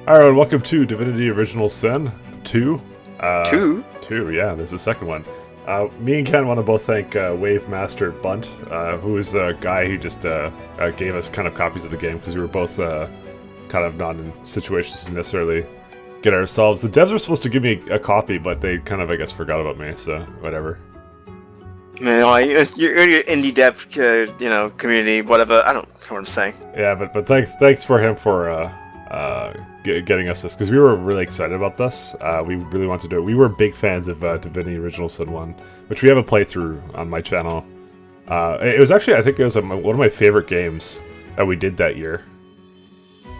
Alright, and welcome to Divinity Original Sin 2. Two? 2, yeah, there's a second one. Me and Ken want to both thank Wave Master Bunt, who is a guy who just gave us kind of copies of the game because we were both kind of not in situations to necessarily get ourselves. The devs were supposed to give me a copy, but they kind of, I guess, forgot about me, so whatever. You're indie dev, community, whatever. I don't know what I'm saying. Yeah, but thanks for him for getting us this, because we were really excited about this. We really wanted to do it. We were big fans of Divinity Original Sin 1, which we have a playthrough on my channel. It was actually, I think it was one of my favorite games that we did that year.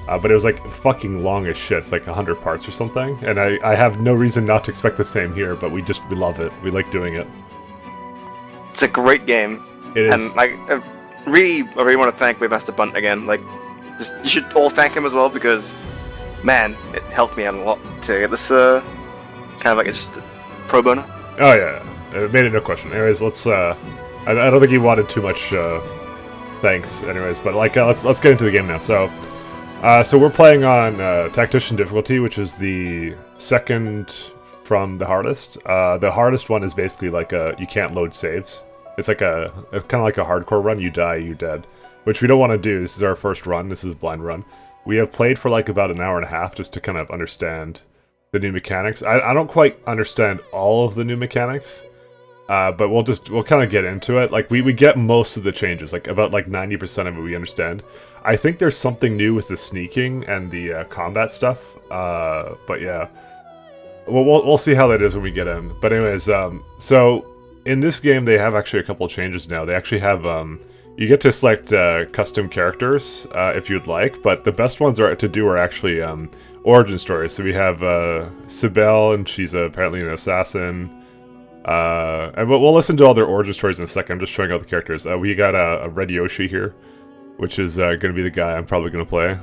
But it was like fucking long as shit. It's like 100 parts or something. And I have no reason not to expect the same here, but we love it. We like doing it. It's a great game. It is. And I really want to thank Waymaster Bunt again. You should all thank him as well because, man, it helped me out a lot to get this kind of like just pro bono. Oh yeah, it made it no question. Anyways, let's. I don't think he wanted too much thanks. Anyways, but let's get into the game now. So we're playing on Tactician difficulty, which is the second from the hardest. The hardest one is basically like you can't load saves. It's like kind of like a hardcore run. You die, you're dead. Which we don't want to do. This is our first run. This is a blind run. We have played for like about an hour and a half just to kind of understand the new mechanics. I don't quite understand all of the new mechanics, but we'll kind of get into it. Like we get most of the changes, like about like 90% of it we understand. I think there's something new with the sneaking and the combat stuff. But yeah, we'll see how that is when we get in. But anyways, so in this game they have actually a couple of changes now. They actually have you get to select custom characters if you'd like, but the best ones are actually origin stories. So we have Sibel, and she's apparently an assassin. And we'll listen to all their origin stories in a second. I'm just showing out the characters. We got a Red Yoshi here, which is going to be the guy I'm probably going to play.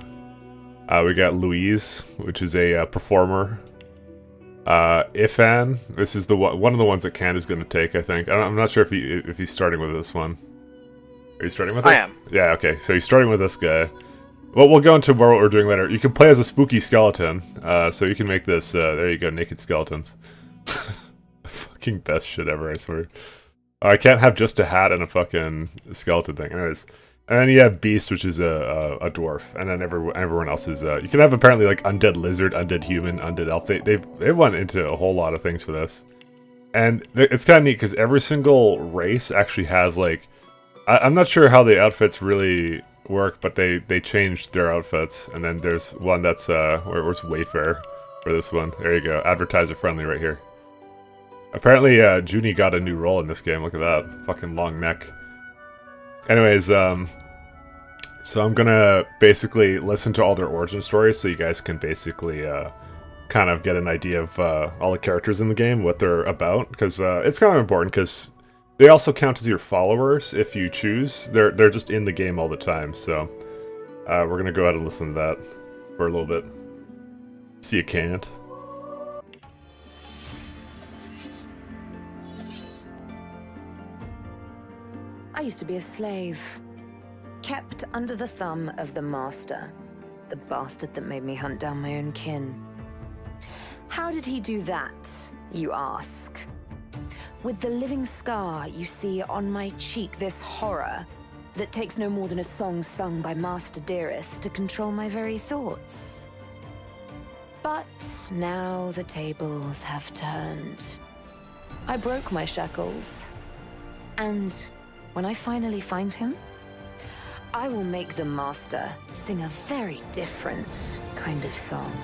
We got Louise, which is a performer. Ifan, this is one of the ones that Ken is going to take, I think. I'm not sure if he's starting with this one. Are you starting with it? I am. Yeah, okay. So you're starting with this guy. Well, we'll go into more what we're doing later. You can play as a spooky skeleton. So you can make this, there you go, naked skeletons. Fucking best shit ever, I swear. I can't have just a hat and a fucking skeleton thing. Anyways. And then you have Beast, which is a dwarf. And then everyone else is, you can have apparently like undead lizard, undead human, undead elf. They've went into a whole lot of things for this. And it's kind of neat because every single race actually has like, I'm not sure how the outfits really work, but they changed their outfits. And then there's one that's, where's Wayfair for this one? There you go, advertiser friendly right here. Apparently, Junie got a new role in this game, look at that, fucking long neck. Anyways, so I'm gonna basically listen to all their origin stories so you guys can basically, kind of get an idea of, all the characters in the game, what they're about, because, it's kind of important, because they also count as your followers if you choose. They're just in the game all the time, so we're gonna go ahead and listen to that for a little bit. See, you can't. I used to be a slave, kept under the thumb of the master, the bastard that made me hunt down my own kin. How did he do that, you ask? With the living scar you see on my cheek, this horror that takes no more than a song sung by Master Dearest to control my very thoughts. But now the tables have turned. I broke my shackles, and when I finally find him, I will make the Master sing a very different kind of song.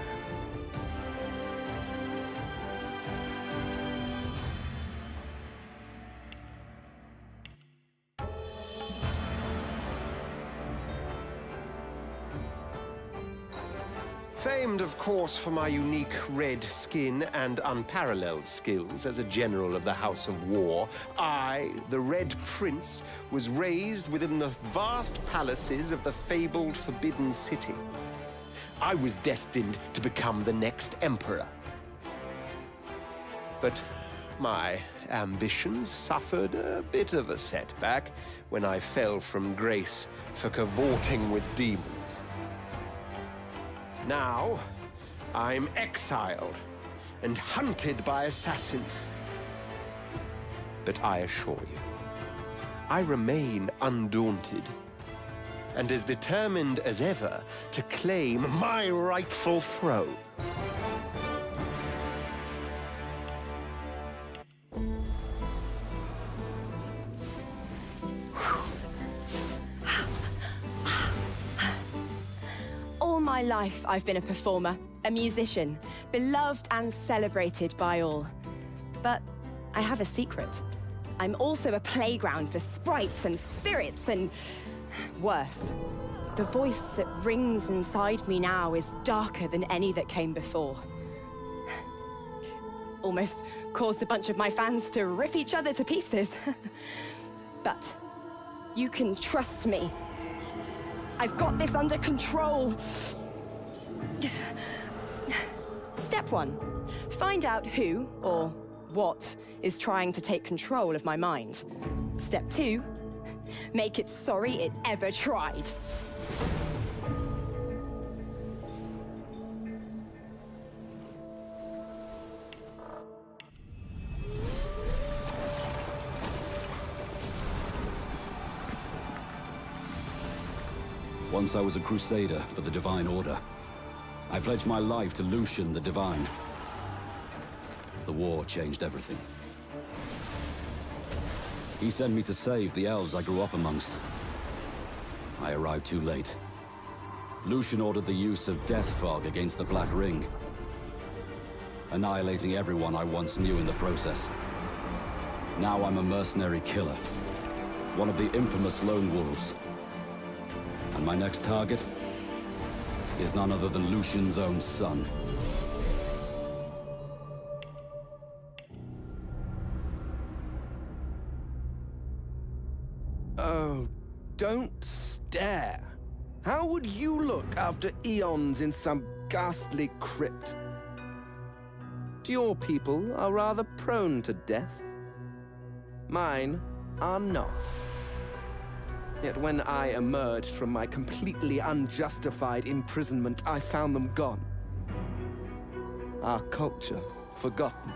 Famed, of course, for my unique red skin and unparalleled skills as a general of the House of War, I, the Red Prince, was raised within the vast palaces of the fabled Forbidden City. I was destined to become the next emperor. But my ambitions suffered a bit of a setback when I fell from grace for cavorting with demons. Now, I'm exiled and hunted by assassins. But I assure you, I remain undaunted and as determined as ever to claim my rightful throne. All my life, I've been a performer, a musician, beloved and celebrated by all. But I have a secret. I'm also a playground for sprites and spirits and... worse. The voice that rings inside me now is darker than any that came before. Almost caused a bunch of my fans to rip each other to pieces. But you can trust me. I've got this under control. Step 1. Find out who, or what, is trying to take control of my mind. Step 2. Make it sorry it ever tried. Once I was a crusader for the Divine Order. I pledged my life to Lucian the Divine. The war changed everything. He sent me to save the elves I grew up amongst. I arrived too late. Lucian ordered the use of death fog against the Black Ring, annihilating everyone I once knew in the process. Now I'm a mercenary killer, one of the infamous Lone Wolves. And my next target is none other than Lucian's own son. Oh, don't stare. How would you look after eons in some ghastly crypt? Your people are rather prone to death. Mine are not. Yet when I emerged from my completely unjustified imprisonment, I found them gone. Our culture forgotten.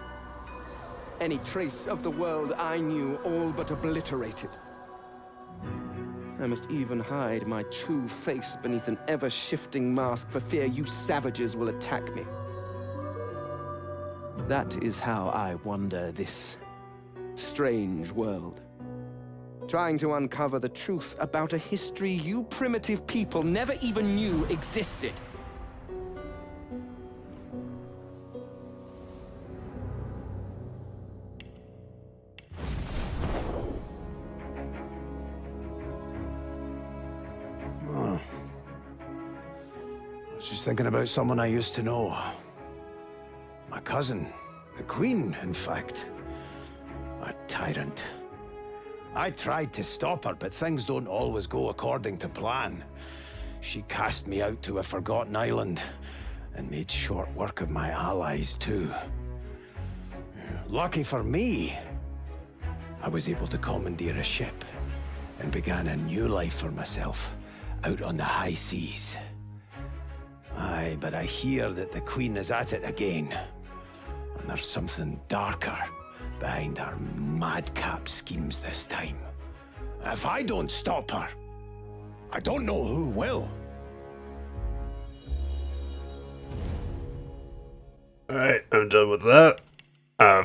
Any trace of the world I knew all but obliterated. I must even hide my true face beneath an ever-shifting mask for fear you savages will attack me. That is how I wander this strange world. Trying to uncover the truth about a history you primitive people never even knew existed. I was just thinking about someone I used to know. My cousin, the Queen, in fact. A tyrant. I tried to stop her, but things don't always go according to plan. She cast me out to a forgotten island, and made short work of my allies too. Lucky for me, I was able to commandeer a ship, and began a new life for myself, out on the high seas. Aye, but I hear that the Queen is at it again, and there's something darker behind her madcap schemes this time. If I don't stop her, I don't know who will. Alright, I'm done with that.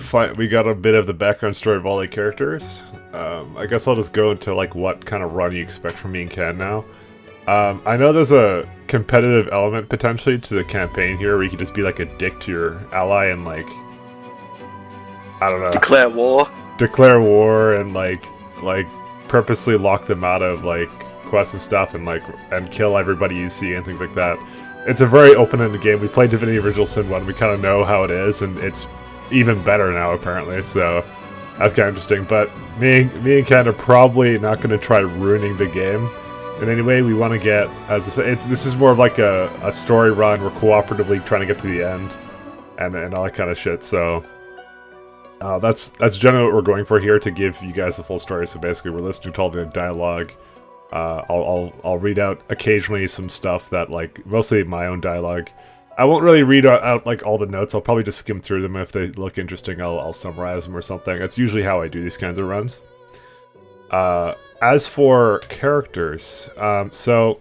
Fine, we got a bit of the background story of all the characters. I guess I'll just go into like what kind of run you expect from me and Ken now. I know there's a competitive element potentially to the campaign here where you could just be like a dick to your ally and like, I don't know. Declare war. Declare war and like purposely lock them out of like quests and stuff and kill everybody you see and things like that. It's a very open-ended game. We played Divinity Original Sin 1. We kind of know how it is, and it's even better now apparently. So that's kind of interesting. But me and Ken are probably not going to try ruining the game in any way. We want to get, as this is more of like a story run. We're cooperatively trying to get to the end and all that kind of shit. So. That's generally what we're going for here, to give you guys the full story. So basically, we're listening to all the dialogue. I'll read out occasionally some stuff that, like, mostly my own dialogue, I won't really read out like all the notes. I'll probably just skim through them. If they look interesting, I'll summarize them or something. That's usually how I do these kinds of runs. As for characters, so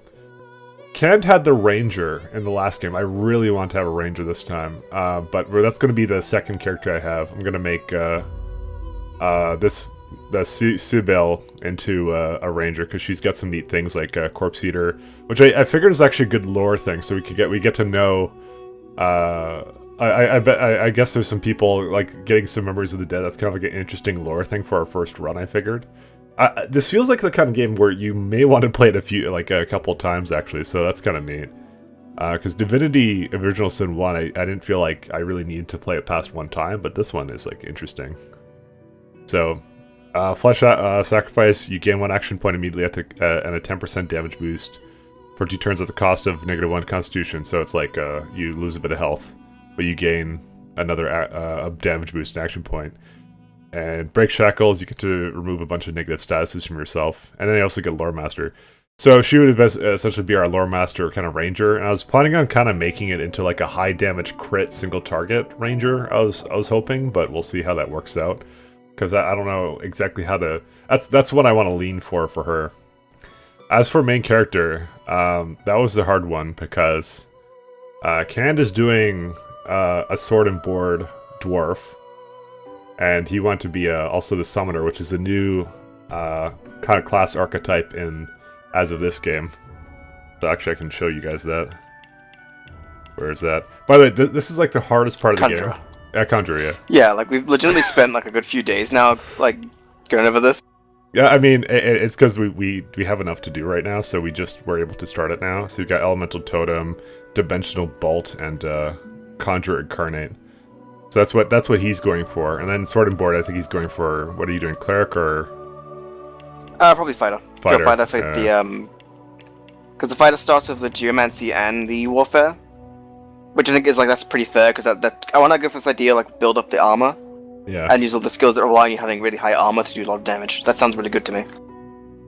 Kent had the Ranger in the last game. I really want to have a Ranger this time, but that's going to be the second character I have. I'm going to make the Sibyl into a Ranger because she's got some neat things like Corpse Eater, which I figured is actually a good lore thing. So we get to know. I guess there's some people like getting some memories of the dead. That's kind of like an interesting lore thing for our first run. I figured. This feels like the kind of game where you may want to play it a couple times actually. So that's kind of neat. Because Divinity Original Sin 1, I didn't feel like I really needed to play it past one time, but this one is like interesting. So, Flesh Sacrifice, you gain 1 action point immediately and a 10% damage boost for 2 turns at the cost of -1 Constitution. So it's like you lose a bit of health, but you gain another damage boost and action point. And Break Shackles, you get to remove a bunch of negative statuses from yourself. And then you also get Lore Master. So she would essentially be our Lore Master kind of Ranger. And I was planning on kind of making it into like a high damage crit single target Ranger. I was hoping, but we'll see how that works out. Because I don't know exactly how to... That's what I want to lean for her. As for main character, that was the hard one because Cand is doing a sword and board dwarf. And he wanted to be also the Summoner, which is a new kind of class archetype as of this game. So actually I can show you guys that. Where is that? By the way, this is like the hardest part of the game. Yeah, Conjure, yeah. Yeah, like we've legitimately spent like a good few days now, like going over this. Yeah, I mean, it's because we have enough to do right now, so we're able to start it now. So we've got Elemental Totem, Dimensional Bolt, and Conjure Incarnate. So that's what he's going for. And then Sword and Board, I think he's going for, what are you doing, Cleric or? Probably Fighter. Fighter. Go Fighter for the because the Fighter starts with the Geomancy and the Warfare, which I think is like that's pretty fair because that I want to go for this idea like build up the armor. Yeah. And use all the skills that rely on you having really high armor to do a lot of damage. That sounds really good to me.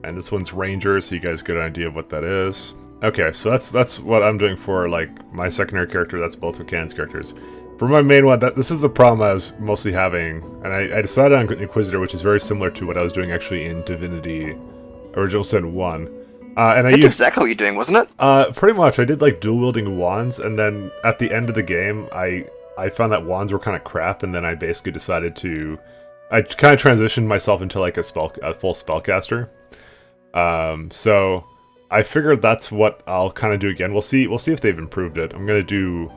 And this one's Ranger, so you guys get an idea of what that is. Okay, so that's what I'm doing for like my secondary character. That's both of Can's characters. For my main one, this is the problem I was mostly having, and I decided on Inquisitor, which is very similar to what I was doing actually in Divinity Original Sin 1. That's exactly what you're doing, wasn't it? Pretty much. I did like dual wielding wands, and then at the end of the game, I found that wands were kind of crap, and then I basically decided to... I kind of transitioned myself into like a full spellcaster. So I figured that's what I'll kind of do again. We'll see if they've improved it. I'm gonna do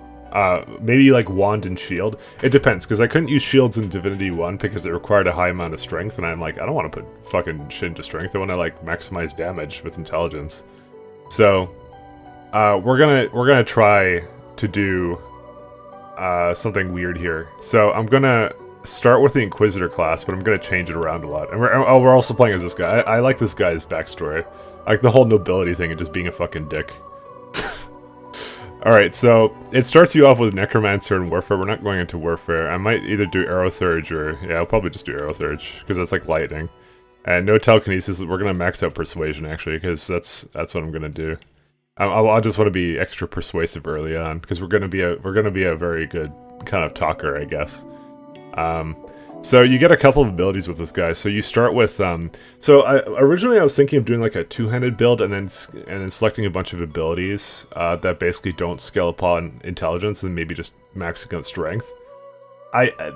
maybe like wand and shield. It depends, because I couldn't use shields in Divinity 1 because it required a high amount of strength, and I'm like, I don't want to put fucking shit into strength. I want to like maximize damage with intelligence. So we're gonna try to do something weird here. So I'm gonna start with the Inquisitor class, but I'm gonna change it around a lot. And we're also playing as this guy. I like this guy's backstory, like the whole nobility thing and just being a fucking dick. Alright, so it starts you off with Necromancer and Warfare. We're not going into Warfare. I might either do Aerothurge or... Yeah, I'll probably just do Aerothurge, because that's like lightning. And no Telekinesis. We're going to max out Persuasion, actually, because that's what I'm going to do. I just want to be extra persuasive early on, because we're going to be a very good kind of talker, I guess. So you get a couple of abilities with this guy. So you start with originally I was thinking of doing like a two-handed build and then selecting a bunch of abilities that basically don't scale upon intelligence and maybe just max against strength.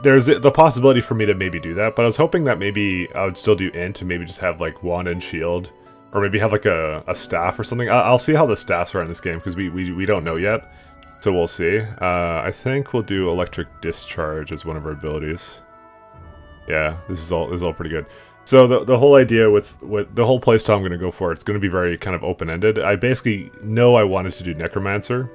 There's the possibility for me to maybe do that, but I was hoping that maybe I would still do int and maybe just have like wand and shield, or maybe have like a staff or something. I'll see how the staffs are in this game because we don't know yet, so we'll see. I think we'll do Electric Discharge as one of our abilities. Yeah, this is all pretty good. So the whole idea with the whole playstyle I'm going to go for, it's going to be very kind of open-ended. I basically know I wanted to do Necromancer,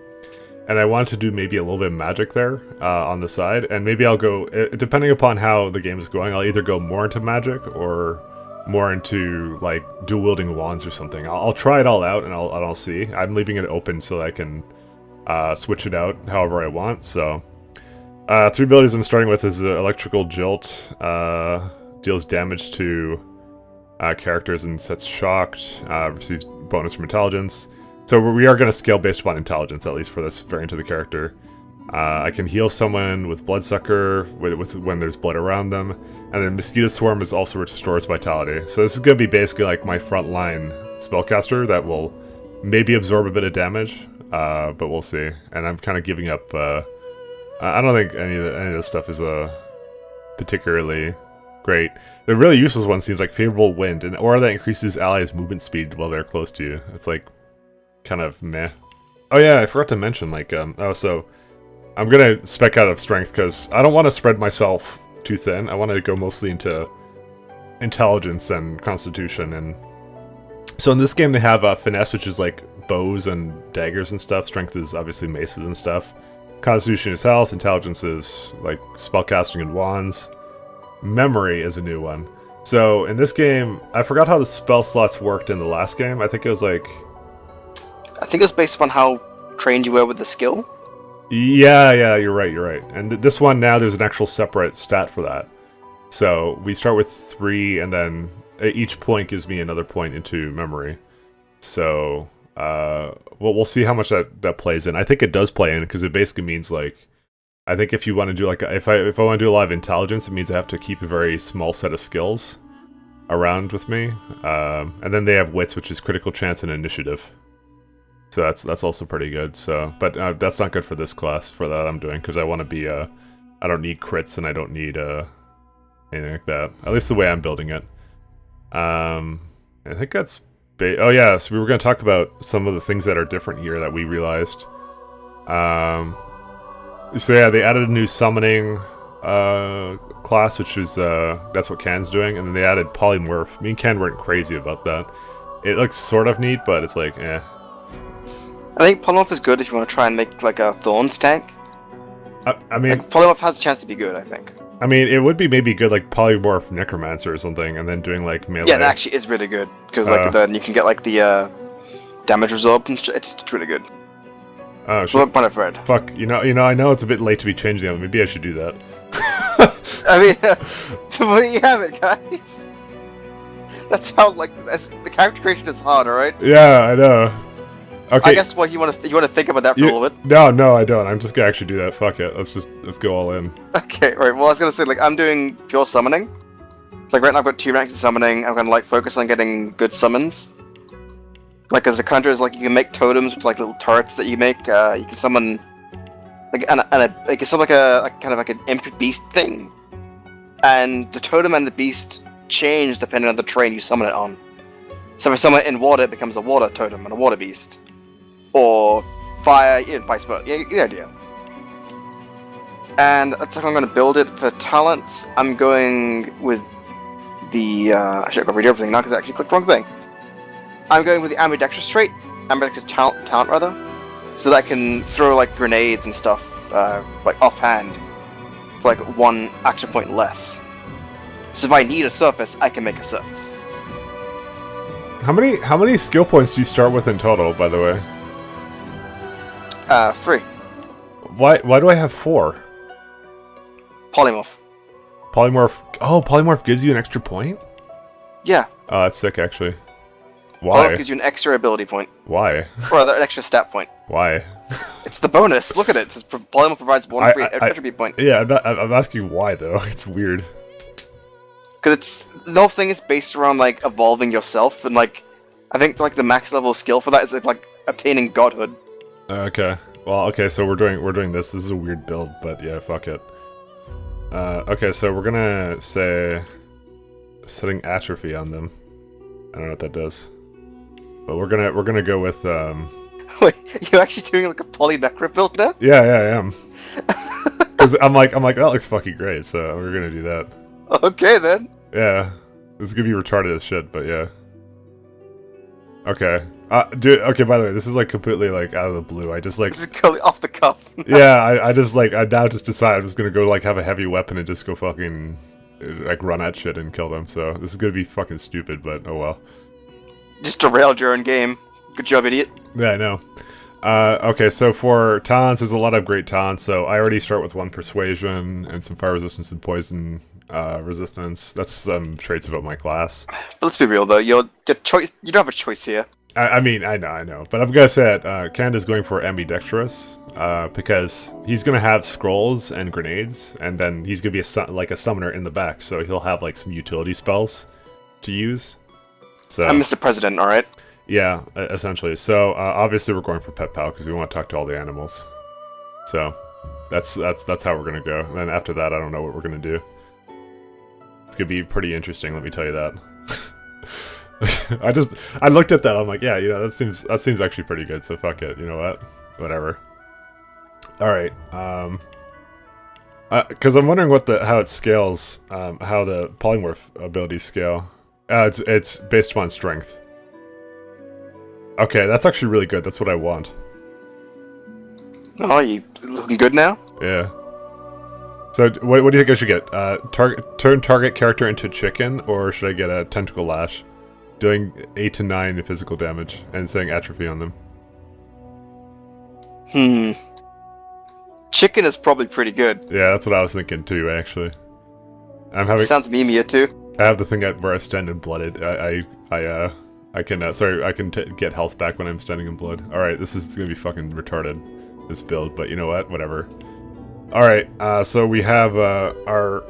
and I wanted to do maybe a little bit of magic there on the side, and maybe I'll go, depending upon how the game is going, I'll either go more into magic or more into like dual-wielding wands or something. I'll try it all out and I'll see. I'm leaving it open so that I can switch it out however I want, so... 3 abilities I'm starting with is Electrical Jolt, deals damage to characters and sets shocked, receives bonus from intelligence. So we are going to scale based upon intelligence, at least for this variant of the character. I can heal someone with Bloodsucker with when there's blood around them. And then Mosquito Swarm is also restores vitality. So this is going to be basically like my frontline spellcaster that will maybe absorb a bit of damage, but we'll see. And I'm kind of giving up. I don't think any of this stuff is particularly great. The really useless one seems like Favorable Wind, an aura that increases allies' movement speed while they're close to you. It's like kind of meh. Oh yeah, I forgot to mention like so I'm gonna spec out of strength because I don't want to spread myself too thin. I want to go mostly into intelligence and constitution. And so in this game they have finesse, which is like bows and daggers and stuff. Strength is obviously maces and stuff. Constitution is health. Intelligence is like spellcasting and wands. Memory is a new one. So in this game, I forgot how the spell slots worked in the last game. I think it was like... I think it was based upon how trained you were with the skill. Yeah, you're right. And this one now, there's an actual separate stat for that. So we start with 3, and then each point gives me another point into memory. So, we'll see how much that plays in. I think it does play in, because it basically means, like, I think if you want to do, like, if I want to do a lot of intelligence, it means I have to keep a very small set of skills around with me. And then they have wits, which is critical chance and initiative. So that's also pretty good. So, but that's not good for this class, for that I'm doing, because I want to be, I don't need crits, and I don't need, anything like that. At least the way I'm building it. I think that's... oh yeah, so we were going to talk about some of the things that are different here that we realized. So yeah, they added a new summoning class, which is, that's what Ken's doing, and then they added polymorph. Me and Ken weren't crazy about that. It looks sort of neat, but it's like, eh. I think polymorph is good if you want to try and make like a Thorns tank. I mean... Like, polymorph has a chance to be good, I think. I mean, it would be maybe good, like, polymorph necromancer or something, and then doing, like, melee. Yeah, that actually is really good, because, like, then you can get, like, the, damage resolved, and it's really good. Oh, shit. Look, I've read. Fuck, you know, I know it's a bit late to be changing them. Maybe I should do that. I mean, there you have it, guys. That's how, like, the character creation is hard, alright? Yeah, I know. Okay. I guess what you want to think about that for a little bit. No, I don't. I'm just gonna actually do that. Fuck it. Let's go all in. Okay, right. Well, I was gonna say, like, I'm doing pure summoning. It's like right now I've got 2 ranks of summoning. I'm gonna like focus on getting good summons. Like, as a conjurer, like, you can make totems with like little turrets that you make. You can summon like like summon like a kind of like an imp beast thing, and the totem and the beast change depending on the terrain you summon it on. So if I summon it in water, it becomes a water totem and a water beast. Or fire, vice versa. You get the idea. And that's how I'm going to build it. For talents, I'm going with the... actually, I've got to read everything now because I actually clicked the wrong thing. I'm going with the ambidextrous trait. Ambidextrous talent, rather. So that I can throw, like, grenades and stuff, like, offhand. For, like, 1 action point less. So if I need a surface, I can make a surface. How many skill points do you start with in total, by the way? 3. Why do I have 4? Polymorph. Polymorph. Oh, polymorph gives you an extra point? Yeah. Oh, that's sick, actually. Why? Polymorph gives you an extra ability point. Why? Or an extra stat point. Why? It's the bonus. Look at it. It says polymorph provides 1 free attribute point. Yeah, I'm asking why though. It's weird. Because the whole thing is based around like evolving yourself, and like I think like the max level skill for that is like obtaining godhood. Okay. Well, okay, so we're doing this. This is a weird build, but yeah, fuck it. Okay, so we're gonna say setting atrophy on them. I don't know what that does. But we're gonna go with Wait, you're actually doing like a polynecra build now? Yeah, I am. Cuz I'm like that looks fucking great, so we're gonna do that. Okay then. Yeah. This is gonna be retarded as shit, but yeah. Okay. Dude, okay, by the way, this is like completely like out of the blue. I just like... This is totally off the cuff. Yeah, I just like, I now just decided I'm just gonna go like have a heavy weapon and just go fucking like run at shit and kill them. So this is gonna be fucking stupid, but oh well. Just derailed your own game. Good job, idiot. Yeah, I know. Okay, so for talents, there's a lot of great talents. So I already start with 1 persuasion and some fire resistance and poison resistance. That's some traits about my class. But let's be real though, your choice, you don't have a choice here. I mean, I know. But I'm gonna say it, Canada's going for ambidextrous, because he's gonna have scrolls and grenades, and then he's gonna be like a summoner in the back, so he'll have like some utility spells to use. So I'm Mr. President, alright? yeah, essentially. So obviously we're going for Pet Pal because we want to talk to all the animals. So that's how we're gonna go. And then after that, I don't know what we're gonna do. It's gonna be pretty interesting, let me tell you that. I looked at that, I'm like, yeah, you know, that seems actually pretty good, so fuck it, you know what? Whatever. Alright, because I'm wondering how it scales, how the polymorph abilities scale. It's based upon strength. Okay, that's actually really good, that's what I want. Oh, you looking good now? Yeah. So, what do you think I should get? Turn target character into chicken, or should I get a tentacle lash? Doing 8 to 9 physical damage, and saying atrophy on them. Chicken is probably pretty good. Yeah, that's what I was thinking too, actually. I'm having... Sounds memeier too. I have the thing where I stand in blooded. I can, sorry, I can get health back when I'm standing in blood. Alright, this is gonna be fucking retarded, this build, but you know what? Whatever. Alright, so we have, our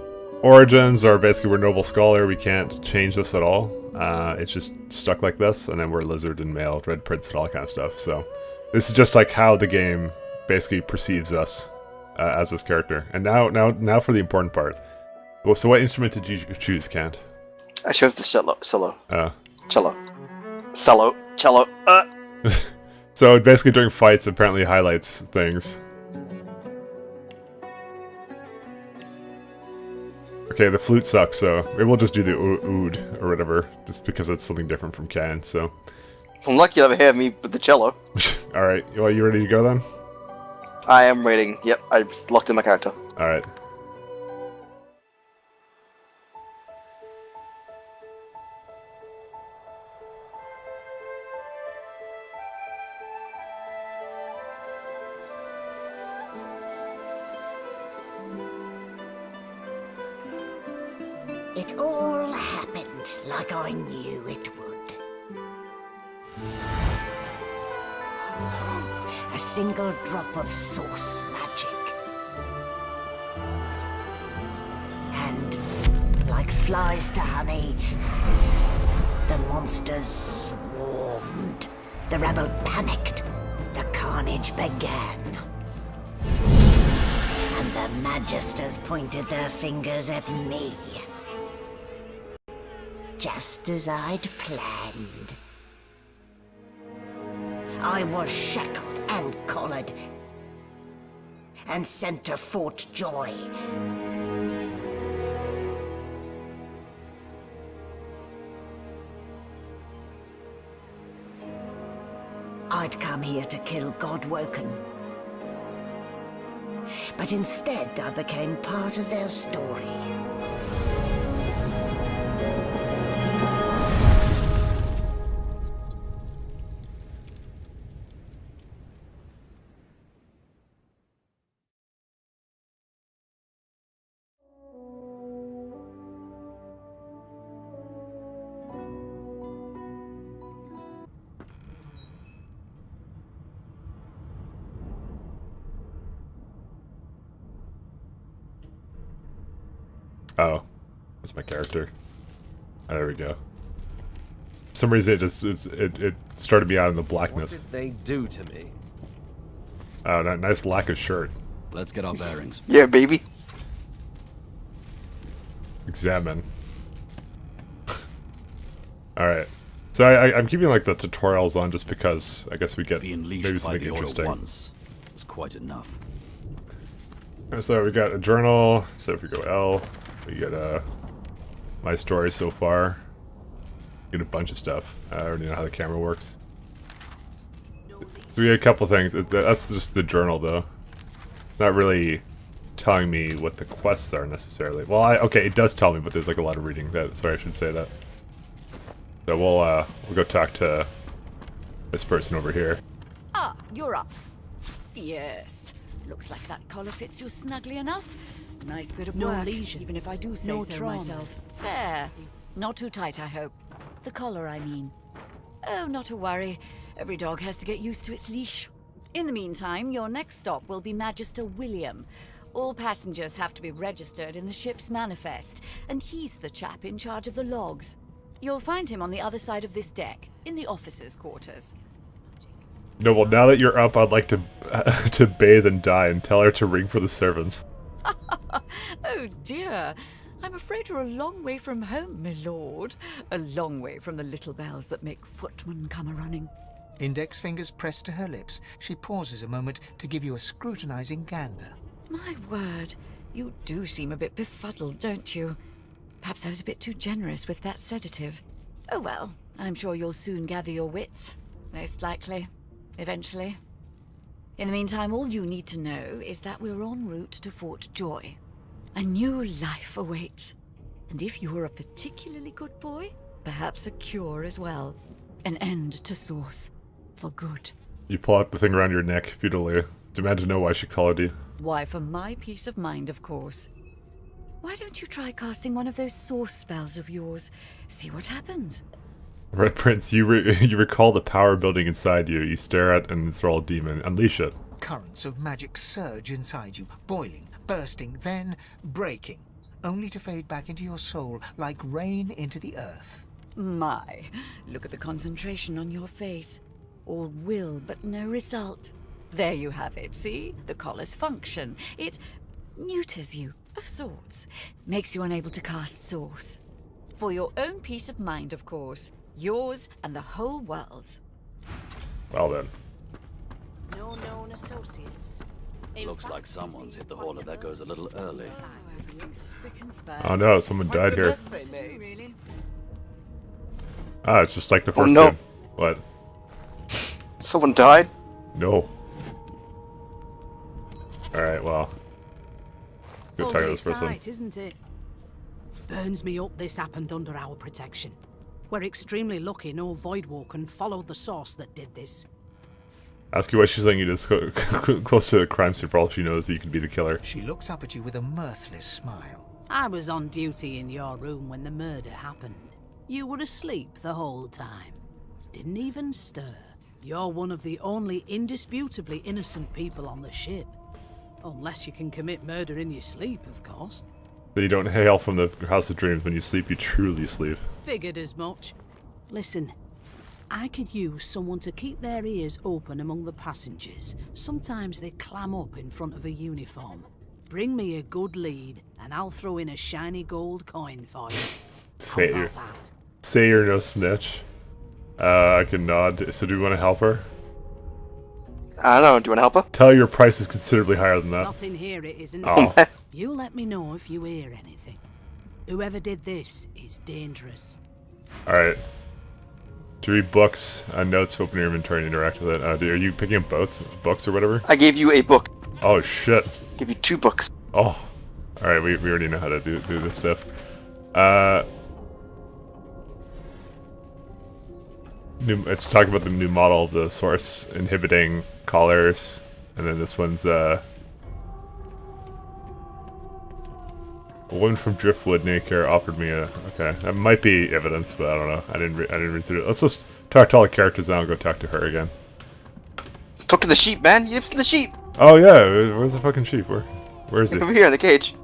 origins are basically we're Noble Scholar, we can't change this at all. It's just stuck like this, and then we're Lizard and Male, Red Prince and all that kind of stuff, so... This is just like how the game basically perceives us as this character. And now for the important part. Well, so what instrument did you choose, Kant? I chose the cello. Cello. So basically during fights apparently highlights things. Okay, the flute sucks, so maybe we'll just do the oud or whatever, just because it's something different from Can, so... I'm lucky you'll ever hear me with the cello. Alright, well, you ready to go then? I am waiting. Yep, I locked in my character. Alright. It all happened like I knew it would. A single drop of source magic. And, like flies to honey, the monsters swarmed. The rebel panicked. The carnage began. And the Magisters pointed their fingers at me. Just as I'd planned. I was shackled and collared, and sent to Fort Joy. I'd come here to kill Godwoken. But instead, I became part of their story. Oh, that's my character. Oh, there we go. For some reason it started me out in the blackness. What did they do to me? Oh, nice lack of shirt. Let's get our bearings. Yeah, baby. Examine. Alright. So I'm keeping like the tutorials on just because I guess we get Being maybe leashed by something the order interesting. once was quite enough. So we got a journal. So if we go L, we get my story so far. Get a bunch of stuff. I already know how the camera works. So we get a couple things. That's just the journal though. Not really telling me what the quests are necessarily. Well, okay, it does tell me, but there's like a lot of reading. Sorry, I should say that. So we'll go talk to this person over here. Ah, you're up. Yes. Looks like that collar fits you snugly enough. Nice bit of work, even if I do say so myself. There. Not too tight, I hope. The collar, I mean. Oh, not to worry. Every dog has to get used to its leash. In the meantime, your next stop will be Magister William. All passengers have to be registered in the ship's manifest, and he's the chap in charge of the logs. You'll find him on the other side of this deck, in the officers' quarters. No, well, now that you're up, I'd like to to bathe and dye and tell her to ring for the servants. Oh dear. I'm afraid you're a long way from home, my lord. A long way from the little bells that make footmen come a-running. Index fingers pressed to her lips, she pauses a moment to give you a scrutinizing gander. My word, you do seem a bit befuddled, don't you? Perhaps I was a bit too generous with that sedative. Oh well, I'm sure you'll soon gather your wits. Most likely. Eventually. In the meantime, all you need to know is that we're en route to Fort Joy. A new life awaits. And if you're a particularly good boy, perhaps a cure as well. An end to Source. For good. You pull out the thing around your neck, futilely. Demand to know why she called you. Why, for my peace of mind, of course. Why don't you try casting one of those Source spells of yours? See what happens. Red Prince, you recall the power building inside you. You stare at an enthralled demon. Unleash it. Currents of magic surge inside you, boiling, bursting, then breaking, only to fade back into your soul like rain into the earth. My, look at the concentration on your face. All will, but no result. There you have it, see? The collar's function. It neuters you, of sorts. Makes you unable to cast Source. For your own peace of mind, of course. Yours and the whole world's. Well then. No known associates. Looks like someone's hit the hall of echoes a little early. Oh no, someone died here. Really? Ah, it's just like the first no. game. What? Someone died? No. Alright, well. Good talk to this person. Sight, isn't it? Burns me up this happened under our protection. We're extremely lucky no Voidwalker followed the source that did this. Ask you why she's letting you this close to the crime scene for all she knows that you could be the killer. She looks up at you with a mirthless smile. I was on duty in your room when the murder happened. You were asleep the whole time. Didn't even stir. You're one of the only indisputably innocent people on the ship. Unless you can commit murder in your sleep, of course. So you don't hail from the House of Dreams. When you sleep, you truly sleep. Figured as much. Listen, I could use someone to keep their ears open among the passengers. Sometimes they clam up in front of a uniform. Bring me a good lead, and I'll throw in a shiny gold coin for you. Say How you're, about that? say you're no snitch. I can nod. So do we want to help her? I don't know, do you want to help her? Tell her your price is considerably higher than that. Not in here, it isn't. Oh. You let me know if you hear anything. Whoever did this is dangerous. Alright. To read books, notes, open your inventory and interact with it. Are you picking up books or whatever? I gave you a book. Oh shit. I gave you 2 books. Oh. Alright, we already know how to do this stuff. It's talking about the new model of the source inhibiting collars, and then this one's a woman from Driftwood Naker offered me a. Okay, that might be evidence, but I don't know. I didn't read through it. Let's just talk to all the characters and I'll go talk to her again. Talk to the sheep, man. Yips in the sheep. Oh yeah, where's the fucking sheep? Where is he? Over here in the cage.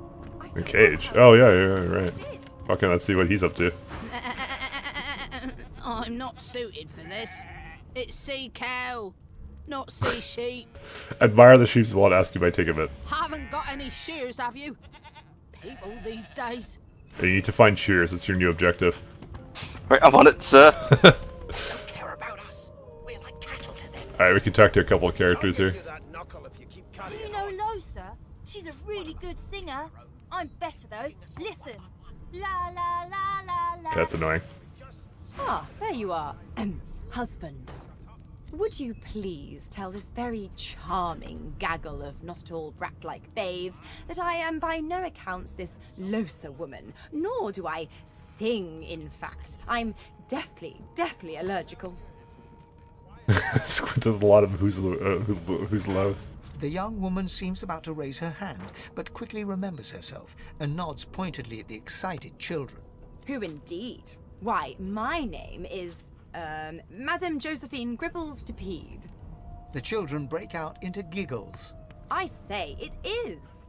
The cage. Oh yeah, right. Fucking let's see what he's up to. I'm not suited for this. It's sea cow, not sea sheep. Admire the sheep's wall and ask you if I take a bit. Haven't got any shears, have you? People these days. You need to find shears. That's your new objective. Right, I'm on it, sir. Don't care about us. We're like cattle to them. Alright, we can talk to a couple of characters here. Do you know Losa? She's a really good singer. I'm better though. Listen. La la la la la. That's annoying. Ah, there you are. Husband. Would you please tell this very charming gaggle of not at all brat-like babes that I am by no accounts this Losa woman, nor do I sing, in fact. I'm deathly allergical. Squinted a lot of who's low. The young woman seems about to raise her hand, but quickly remembers herself and nods pointedly at the excited children. Who indeed? Why, my name is... Madame Josephine Gripples de Peeb. The children break out into giggles. I say, it is.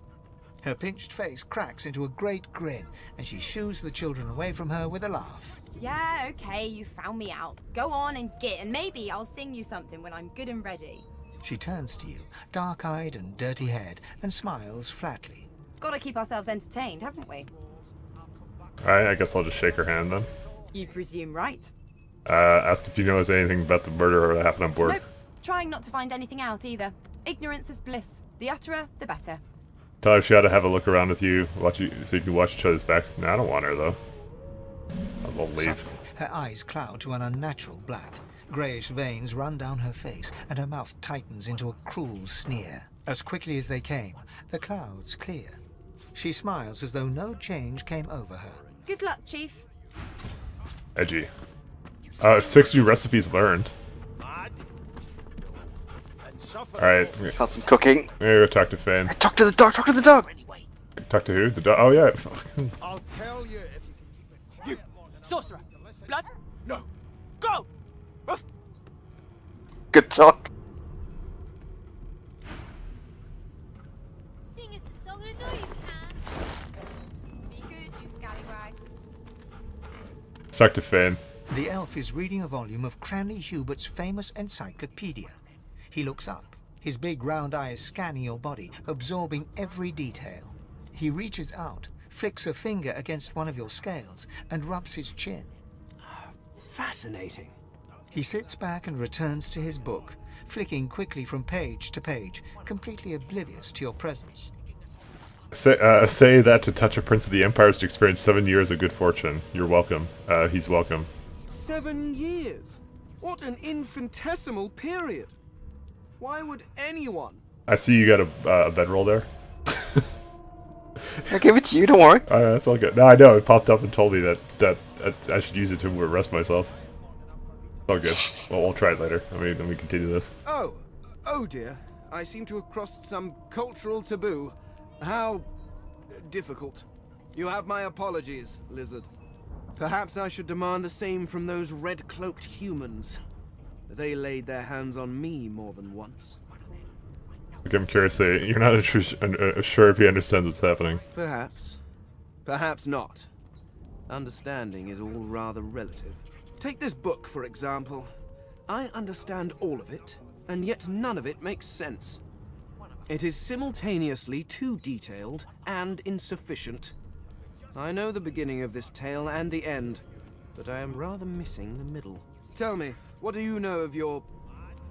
Her pinched face cracks into a great grin, and she shoos the children away from her with a laugh. Yeah, okay, you found me out. Go on and git, and maybe I'll sing you something when I'm good and ready. She turns to you, dark-eyed and dirty-haired, and smiles flatly. Gotta keep ourselves entertained, haven't we? Alright, I guess I'll just shake her hand then. You presume right. Ask if you knows anything about the murder that happened on board. Nope. Trying not to find anything out either. Ignorance is bliss. The utterer, the better. Tell her she ought to have a look around with you, so you can watch each other's backs. No, I don't want her though. I'll leave. Suddenly, her eyes cloud to an unnatural black. Greyish veins run down her face, and her mouth tightens into a cruel sneer. As quickly as they came, the clouds clear. She smiles as though no change came over her. Good luck, Chief. Edgy. 6 new recipes learned. Alright. Got some cooking. Maybe go talk to Fane. Talk to the dog. Talk to the dog. Talk to who? The dog? Oh yeah. I'll tell you if you You, sorcerer. Blood? No. Go! Ruff. Good talk. Sing us a song and know you can. Be good, you scallywags. Talk to Fane. The elf is reading a volume of Cranley Hubert's famous encyclopedia. He looks up, his big round eyes scanning your body, absorbing every detail. He reaches out, flicks a finger against one of your scales, and rubs his chin. Fascinating. He sits back and returns to his book, flicking quickly from page to page, completely oblivious to your presence. Say that to touch a prince of the empire is to experience 7 years of good fortune. You're welcome. He's welcome. 7 years? What an infinitesimal period. Why would anyone? I see you got a bedroll there. I gave it to you. Don't worry. That's all good. No, I know. It popped up and told me that I should use it to rest myself. It's all good. Well, we'll try it later. Let me continue this. Oh dear. I seem to have crossed some cultural taboo. How difficult. You have my apologies, Lizard. Perhaps I should demand the same from those red-cloaked humans. They laid their hands on me more than once. Okay, I'm curious. You're not sure if he understands what's happening. Perhaps. Perhaps not. Understanding is all rather relative. Take this book, for example. I understand all of it, and yet none of it makes sense. It is simultaneously too detailed and insufficient. I know the beginning of this tale and the end, but I am rather missing the middle. Tell me, what do you know of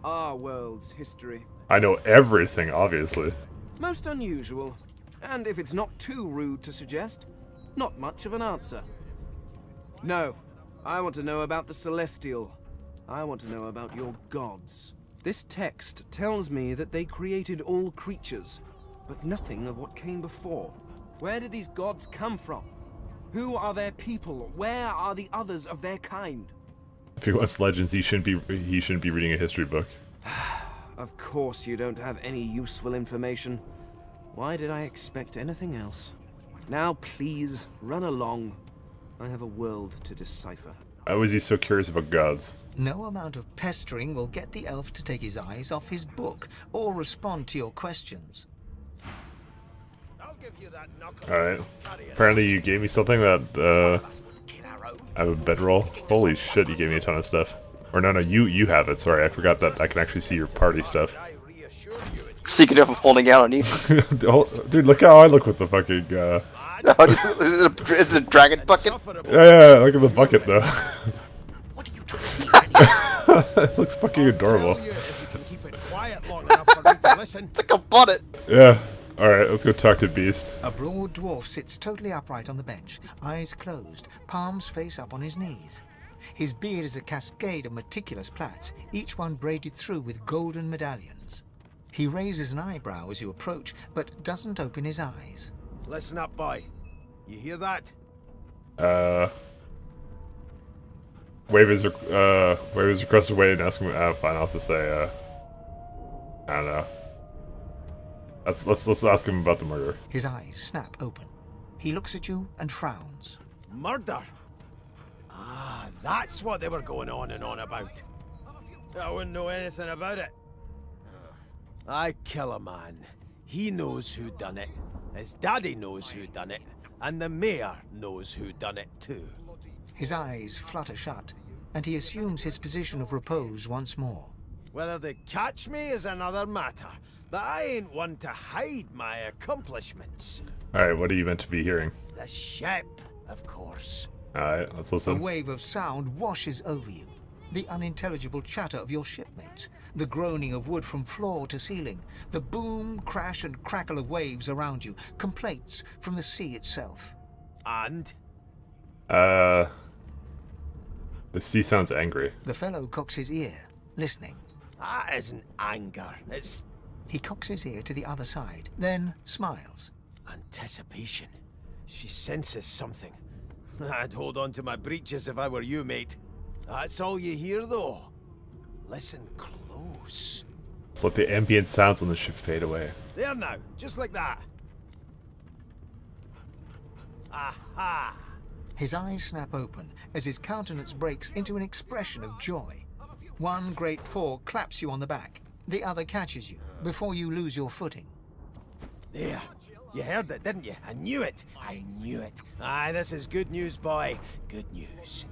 our world's history? I know everything, obviously. Most unusual, and if it's not too rude to suggest, not much of an answer. No, I want to know about the Celestial. I want to know about your gods. This text tells me that they created all creatures, but nothing of what came before. Where did these gods come from? Who are their people? Where are the others of their kind? If he wants legends, he shouldn't be reading a history book. Of course you don't have any useful information. Why did I expect anything else? Now please, run along. I have a world to decipher. Why was he so curious about gods? No amount of pestering will get the elf to take his eyes off his book or respond to your questions. Alright. Apparently you gave me something that, I have a bedroll. Holy shit, you gave me a ton of stuff. Or no, you have it. Sorry, I forgot that I can actually see your party stuff. So you can know if I'm holding out on you. Dude, look how I look with the fucking, Is it a dragon bucket? Yeah, look at the bucket, though. It looks fucking adorable. It's like a bonnet. Yeah. Alright, let's go talk to Beast. A broad dwarf sits totally upright on the bench, eyes closed, palms face up on his knees. His beard is a cascade of meticulous plaits, each one braided through with golden medallions. He raises an eyebrow as you approach, but doesn't open his eyes. Listen up, boy. You hear that? Wave his request away and ask him. Fine, I'll just say. I don't know. Let's ask him about the murder. His eyes snap open. He looks at you and frowns. Murder? Ah, that's what they were going on and on about. I wouldn't know anything about it. I kill a man. He knows who done it. His daddy knows who done it. And the mayor knows who done it too. His eyes flutter shut, and he assumes his position of repose once more. Whether they catch me is another matter, but I ain't one to hide my accomplishments. Alright, what are you meant to be hearing? The ship, of course. Alright, let's A listen. wave of sound washes over you. The unintelligible chatter of your shipmates, the groaning of wood from floor to ceiling, the boom, crash, and crackle of waves around you, complaints from the sea itself. And? The sea sounds angry. The fellow cocks his ear, listening. That isn't anger, it's... He cocks his ear to the other side, then smiles. anticipation. She senses something. I'd hold on to my breeches if I were you, mate. That's all you hear, though. Listen close. Let's let the ambient sounds on the ship fade away. There now, just like that. Aha! His eyes snap open as his countenance breaks into an expression of joy. One great paw claps you on the back. The other catches you before you lose your footing. There. You heard it, didn't you? I knew it. I knew it. Aye, this is good news, boy. Good news.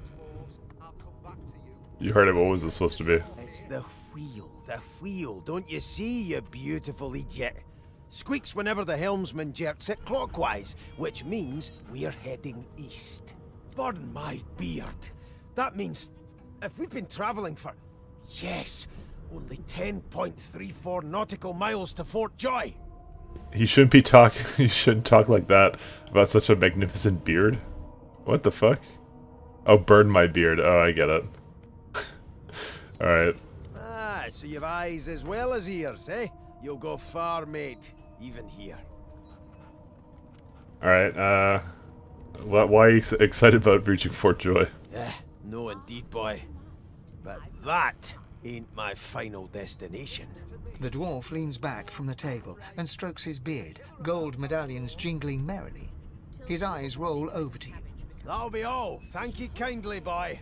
You heard it. What was it supposed to be? It's the wheel. The wheel. Don't you see, you beautiful idiot? Squeaks whenever the helmsman jerks it clockwise, which means we're heading east. Burn my beard. That means if we've been traveling for, yes, only 10.34 nautical miles to Fort Joy. He shouldn't be talking. He shouldn't talk like that about such a magnificent beard. What the fuck? Oh, burn my beard. Oh, I get it. Alright. Ah, so you've eyes as well as ears, eh? You'll go far, mate. Even here. Alright, why are you excited about reaching Fort Joy? No indeed, boy. But that ain't my final destination. The dwarf leans back from the table and strokes his beard, gold medallions jingling merrily. His eyes roll over to you. That'll be all. Thank you kindly, boy.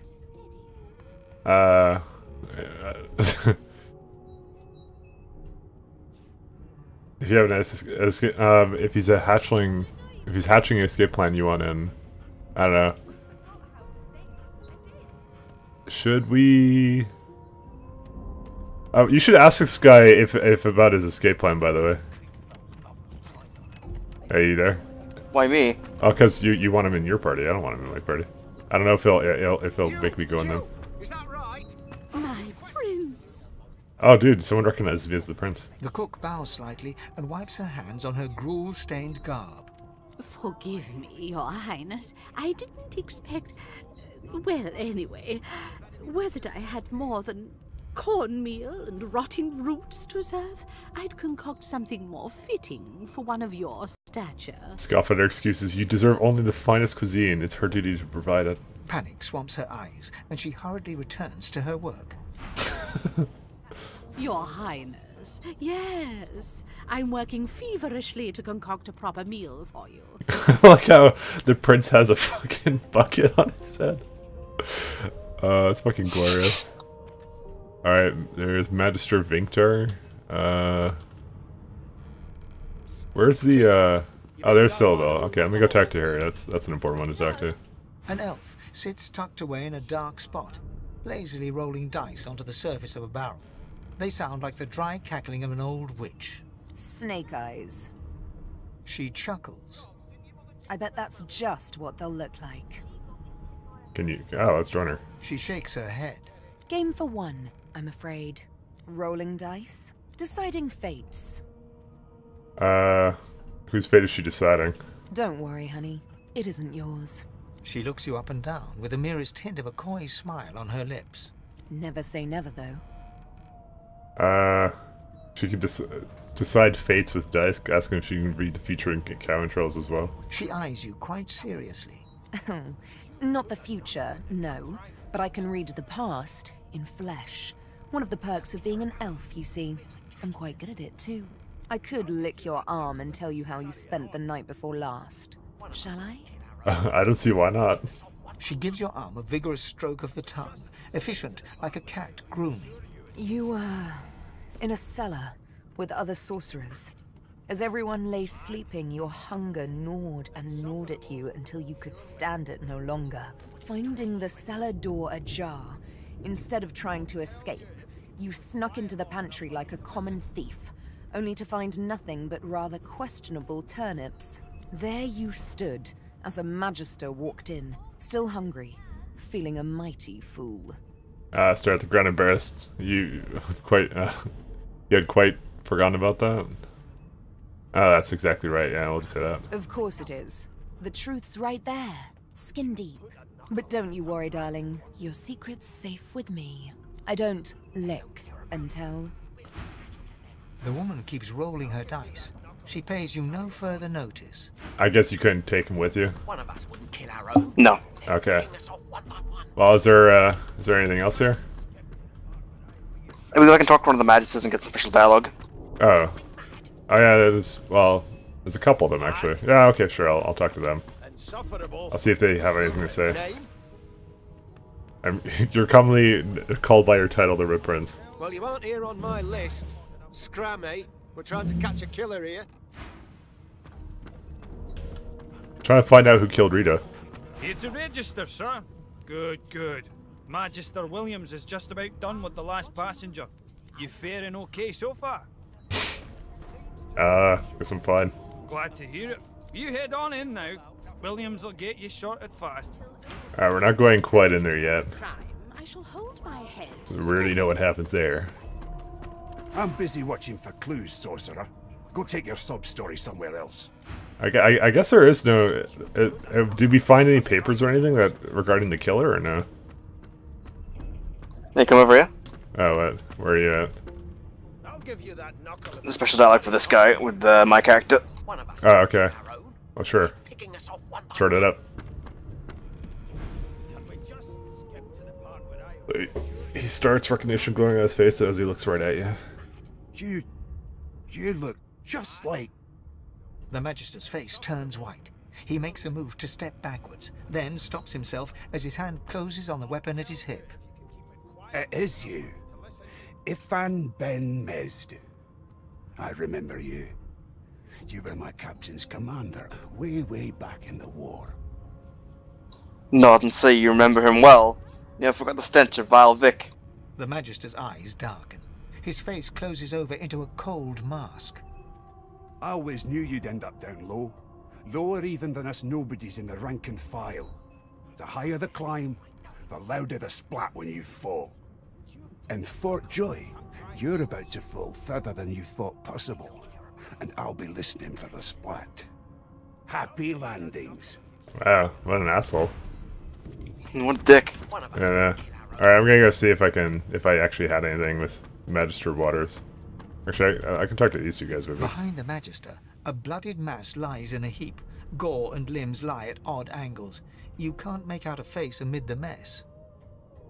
If you have an if he's hatching an escape plan you want in, I don't know. Should we? You should ask this guy if about his escape plan. By the way, are you there? Why me? Oh, because you want him in your party. I don't want him in my party. I don't know if he'll make me go in them. Is that right? My prince. Oh, dude, someone recognizes me as the prince. The cook bows slightly and wipes her hands on her gruel-stained garb. Forgive me, Your Highness. I didn't expect... Well, anyway, whether I had more than cornmeal and rotting roots to serve, I'd concoct something more fitting for one of your stature. Scoff at her excuses. You deserve only the finest cuisine. It's her duty to provide it. Panic swamps her eyes, and she hurriedly returns to her work. Your Highness, yes. I'm working feverishly to concoct a proper meal for you. I like how the prince has a fucking bucket on his head. It's fucking glorious. Alright, there's Magister Vinctor. Where's the, oh, there's Silvel. Okay, let me go talk to her. That's an important one to talk to. An elf sits tucked away in a dark spot, lazily rolling dice onto the surface of a barrel. They sound like the dry cackling of an old witch. Snake eyes. She chuckles. I bet that's just what they'll look like. Can you? Oh, let's join her. She shakes her head. Game for one, I'm afraid. Rolling dice, deciding fates. Whose fate is she deciding? Don't worry, honey. It isn't yours. She looks you up and down with the merest hint of a coy smile on her lips. Never say never, though. She can decide fates with dice, asking if she can read the future in cow trails as well. She eyes you quite seriously. Not the future, no. But I can read the past in flesh. One of the perks of being an elf, you see. I'm quite good at it, too. I could lick your arm and tell you how you spent the night before last. Shall I? I don't see why not. She gives your arm a vigorous stroke of the tongue, efficient like a cat grooming. You were in a cellar with other sorcerers. As everyone lay sleeping, your hunger gnawed and gnawed at you until you could stand it no longer. Finding the cellar door ajar, instead of trying to escape, you snuck into the pantry like a common thief, only to find nothing but rather questionable turnips. There you stood as a magister walked in, still hungry, feeling a mighty fool. Stare at the ground embarrassed. You had quite forgotten about that? Oh, that's exactly right. Yeah, we'll just say that. Of course it is. The truth's right there, skin deep. But don't you worry, darling. Your secret's safe with me. I don't lick and tell. The woman keeps rolling her dice. She pays you no further notice. I guess you couldn't take him with you? One of us wouldn't kill our own. No. Okay. Well, is there anything else here? Maybe I can talk to one of the magisters and get some special dialogue. Oh. Oh yeah, there's a couple of them actually. Yeah, okay, sure, I'll talk to them. I'll see if they have anything to say. You're commonly called by your title, the Red Prince. Well, you aren't here on my list. Scram, eh? We're trying to catch a killer here. Trying to find out who killed Rita. Here to register, sir. Good, good. Magister Williams is just about done with the last passenger. You faring okay so far? Guess I'm fine. Glad to hear it. You head on in now. Williams will get you sorted fast. Alright, we're not going quite in there yet. I shall hold my head. We already know what happens there. I'm busy watching for clues, sorcerer. Go take your sub-story somewhere else. I guess there is no... did we find any papers or anything that regarding the killer, or no? Hey, come over here. Oh, what? Where are you at? A special dialogue for this guy with my character. Oh, okay. Oh, sure. Start it up. He starts, recognition glowing on his face as he looks right at you. You look just like... The Magister's face turns white. He makes a move to step backwards, then stops himself as his hand closes on the weapon at his hip. It is you. Ifan Ben Mesd. I remember you. You were my captain's commander way back in the war. Nod and say you remember him well. You never forgot the stench of vile Vic. The Magister's eyes darken. His face closes over into a cold mask. I always knew you'd end up down low. Lower even than us nobodies in the rank and file. The higher the climb, the louder the splat when you fall. In Fort Joy, you're about to fall further than you thought possible. And I'll be listening for the splat. Happy landings. Wow, what an asshole. What a dick. Yeah. Alright, I'm gonna go see if I actually had anything with Magister Waters. Actually, I can talk to these two guys with me. Behind the Magister, a bloodied mass lies in a heap. Gore and limbs lie at odd angles. You can't make out a face amid the mess.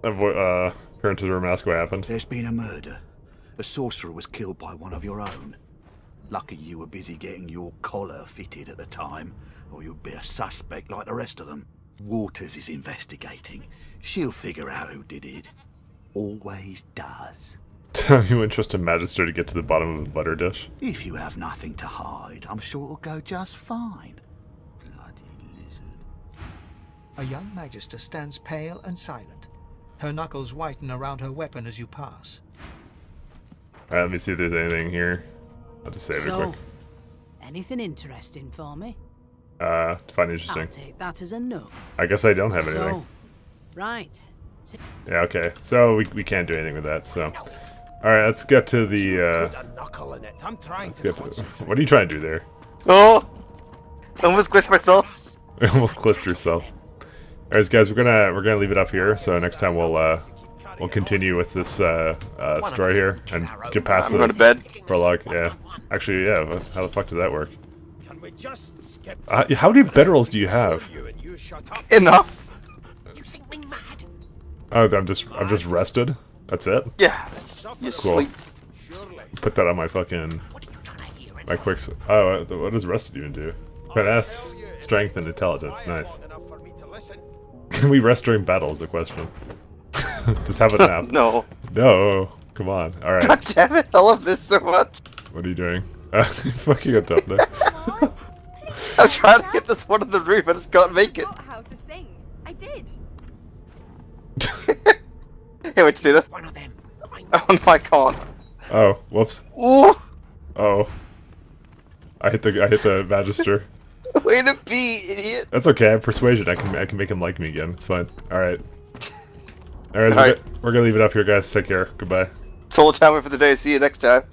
Appearance of her mask, what happened? There's been a murder. A sorcerer was killed by one of your own. Lucky you were busy getting your collar fitted at the time, or you'd be a suspect like the rest of them. Waters is investigating. She'll figure out who did it. Always does. You wouldn't trust a Magister to get to the bottom of a butter dish? If you have nothing to hide, I'm sure it'll go just fine. Bloody lizard. A young Magister stands pale and silent. Her knuckles whiten around her weapon as you pass. Alright, let me see if there's anything here. I'll just save it quick. Anything interesting for me? To find interesting. I'll take that as a no. I guess I don't have anything. Right. Yeah, okay. So we can't do anything with that, so. Alright, let's get to the what are you trying to do there? Oh! I almost glitched myself. I almost clipped yourself. Alright guys, we're gonna leave it up here, so next time we'll continue with this story here and get past I'm going to bed. Prologue. Yeah. Actually, yeah, how the fuck did that work? How many bedrolls do you have? Enough. Oh, I'm just rested? That's it? Yeah. You cool. sleep. Put that on my fucking... my quick... Oh, what does rested even do? Finesse, strength, and intelligence. Nice. Can we rest during battle is the question. Just have a nap. No. No. Come on. Alright. God damn it, I love this so much. What are you doing? Fucking it up there. I'm trying to get this one on the roof, I just can't make it. How to sing. I did. Here, wait to do this. One of them. Oh no, I can't. Oh, whoops. Ooh. Oh. I hit the Magister. Way to be, idiot. That's okay, I have persuasion. I can make him like me again. It's fine. Alright. Alright, Alright. we're gonna leave it up here, guys. Take care. Goodbye. It's all the time for the day. See you next time.